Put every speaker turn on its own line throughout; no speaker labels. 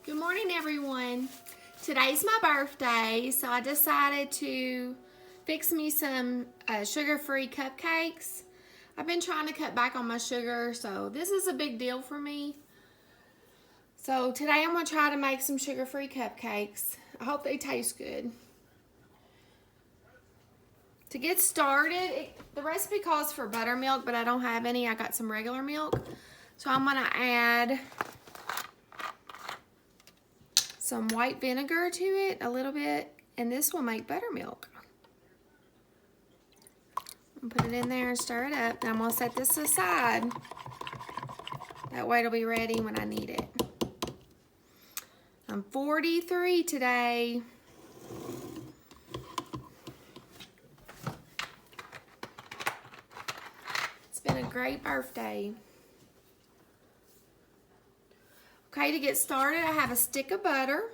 Good morning, everyone. Today's my birthday, so I decided to fix me some sugar-free cupcakes. I've been trying to cut back on my sugar, so this is a big deal for me. So today I'm going to try to make some sugar-free cupcakes. I hope they taste good. To get started, the recipe calls for buttermilk, but I don't have any. I got some regular milk. So I'm going to add some white vinegar to it, a little bit, and this will make buttermilk. Put it in there and stir it up. Now I'm going to set this aside. That way it'll be ready when I need it. I'm 43 today. It's been a great birthday. Okay, to get started, I have a stick of butter.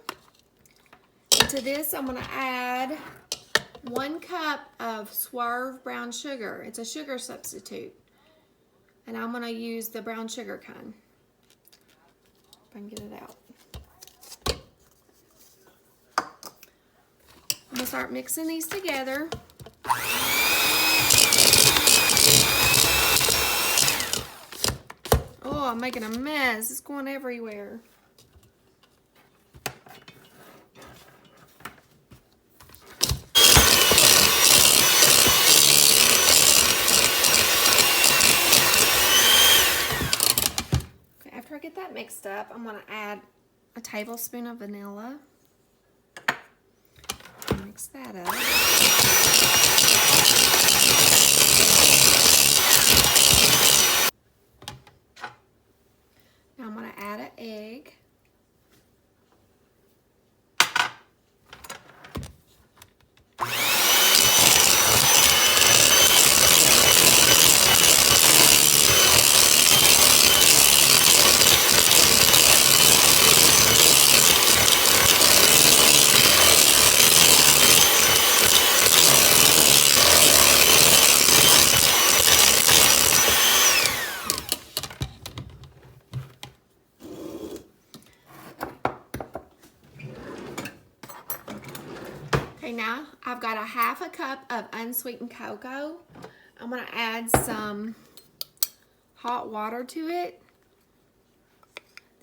And to this, I'm going to add 1 cup of Swerve brown sugar. It's a sugar substitute. And I'm going to use the brown sugar kind. If I can get it out. I'm going to start mixing these together. Oh, I'm making a mess. It's going everywhere. Okay, after I get that mixed up, I'm going to add a tablespoon of vanilla. Mix that up. Now I'm going to add an egg. Okay, now I've got a 1/2 cup of unsweetened cocoa. I'm going to add some hot water to it.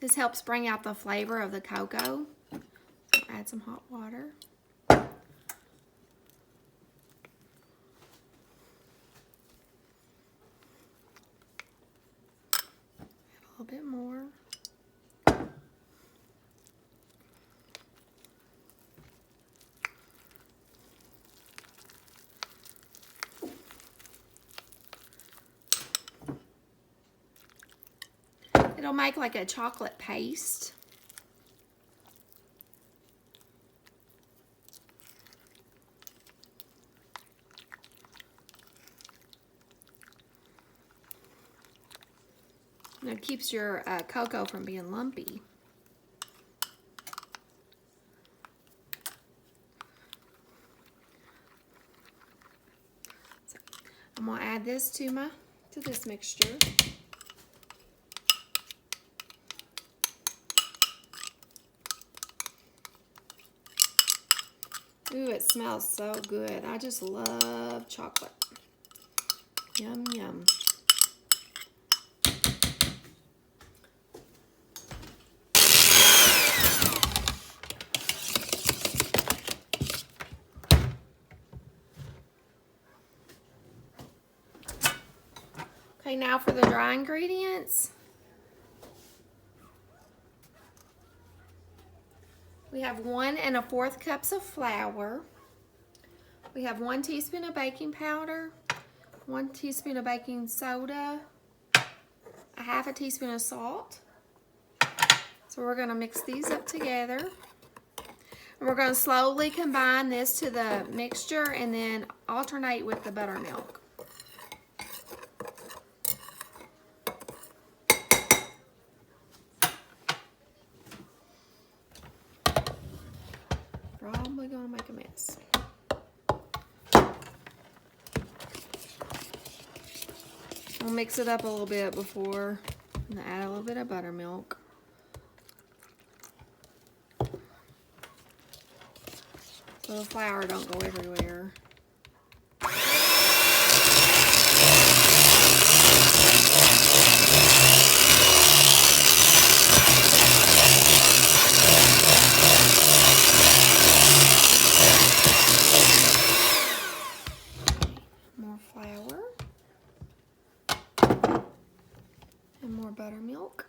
This helps bring out the flavor of the cocoa. Add some hot water. A little bit more. It'll make like a chocolate paste. And it keeps your cocoa from being lumpy. So I'm gonna add this to this mixture. Ooh, it smells so good. I just love chocolate. Yum, yum. Okay, now for the dry ingredients. We have 1 1/4 cups of flour. We have 1 teaspoon of baking powder, 1 teaspoon of baking soda, a 1/2 teaspoon of salt. So we're going to mix these up together. And we're going to slowly combine this to the mixture and then alternate with the buttermilk. Probably going to make a mess. I'll mix it up a little bit before and add a little bit of buttermilk. so the flour don't go everywhere. More flour. And more buttermilk.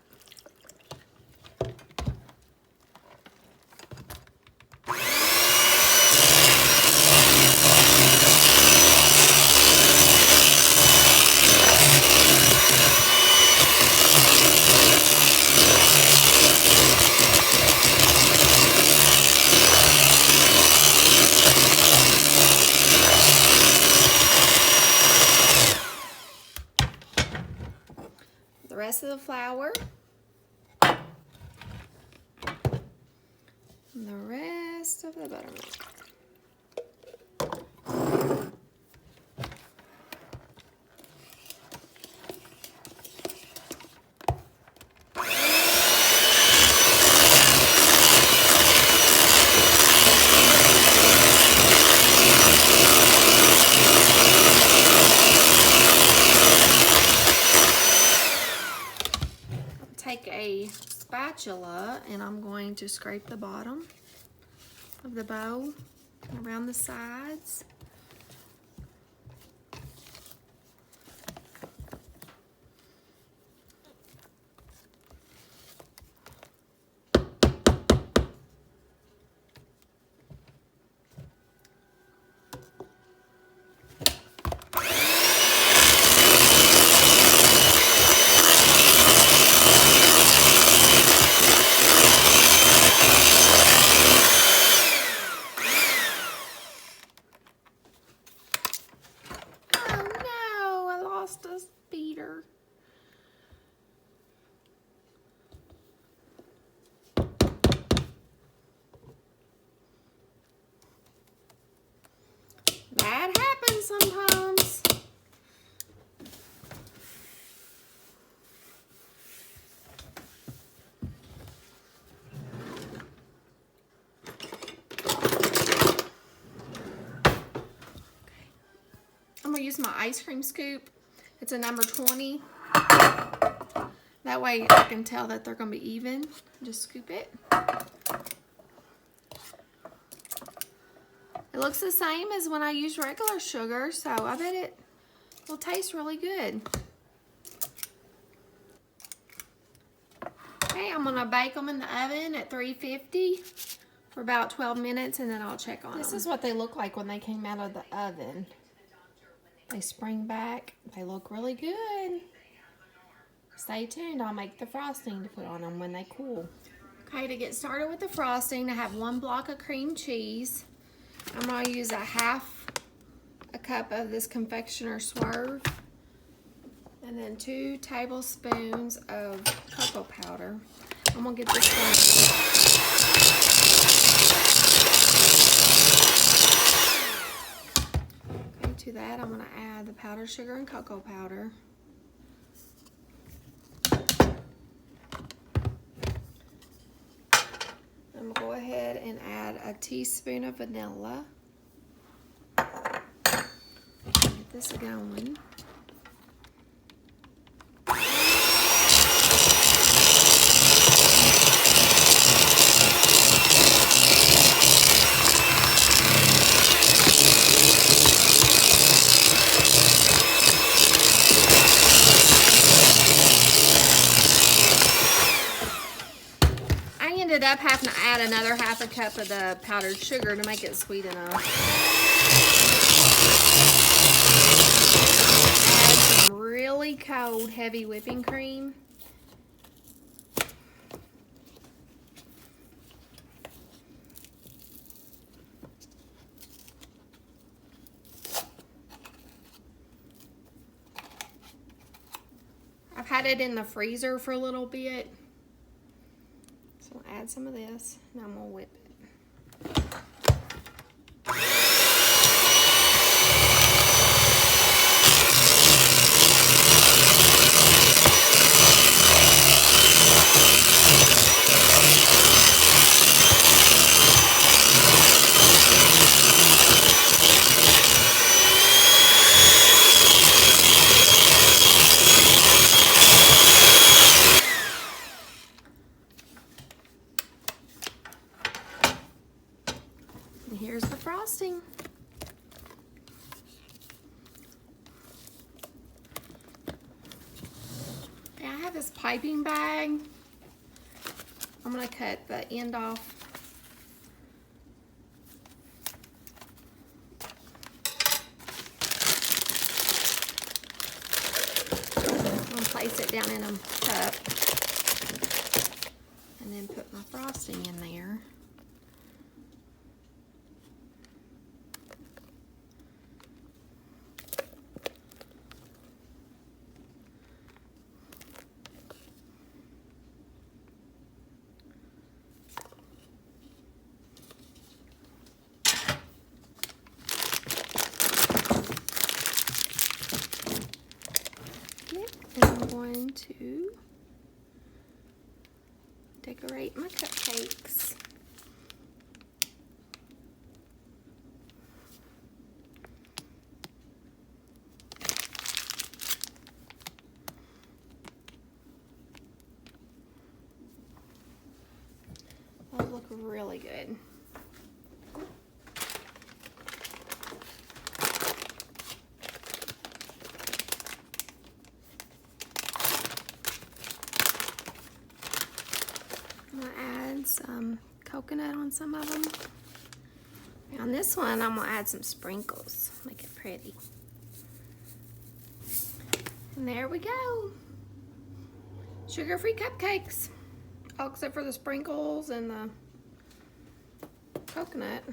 The rest of the flour. And the rest of the buttermilk. Take a spatula and I'm going to scrape the bottom of the bowl around the sides. Beater. That happens sometimes. I'm gonna use my ice cream scoop. It's a number 20. That way I can tell that they're gonna be even. Just scoop it. It looks the same as when I use regular sugar, so I bet it will taste really good. Okay, I'm gonna bake them in the oven at 350 for about 12 minutes and then I'll check on them. This is what they look like when they came out of the oven. They spring back. They look really good. Stay tuned. I'll make the frosting to put on them when they cool. Okay, to get started with the frosting, I have 1 block of cream cheese. I'm going to use a cup of this confectioner Swerve. And then 2 tablespoons of cocoa powder. I'm going to get this one. Okay, to that I'm going to add the powdered sugar and cocoa powder. I'm going to go ahead and add a teaspoon of vanilla. Get this going. Ended up having to add another ½ cup of the powdered sugar to make it sweet enough. Add some really cold, heavy whipping cream. I've had it in the freezer for a little bit. So I'll add some of this, and I'm going to whip it. have this piping bag. I'm gonna cut the end off. I'm gonna place it down in a cup and then put my frosting in there. And I'm going to decorate my cupcakes. Those look really good. I'm going to add some coconut on some of them. On this one, I'm going to add some sprinkles, make it pretty. And there we go. Sugar-free cupcakes. All except for the sprinkles and the coconut.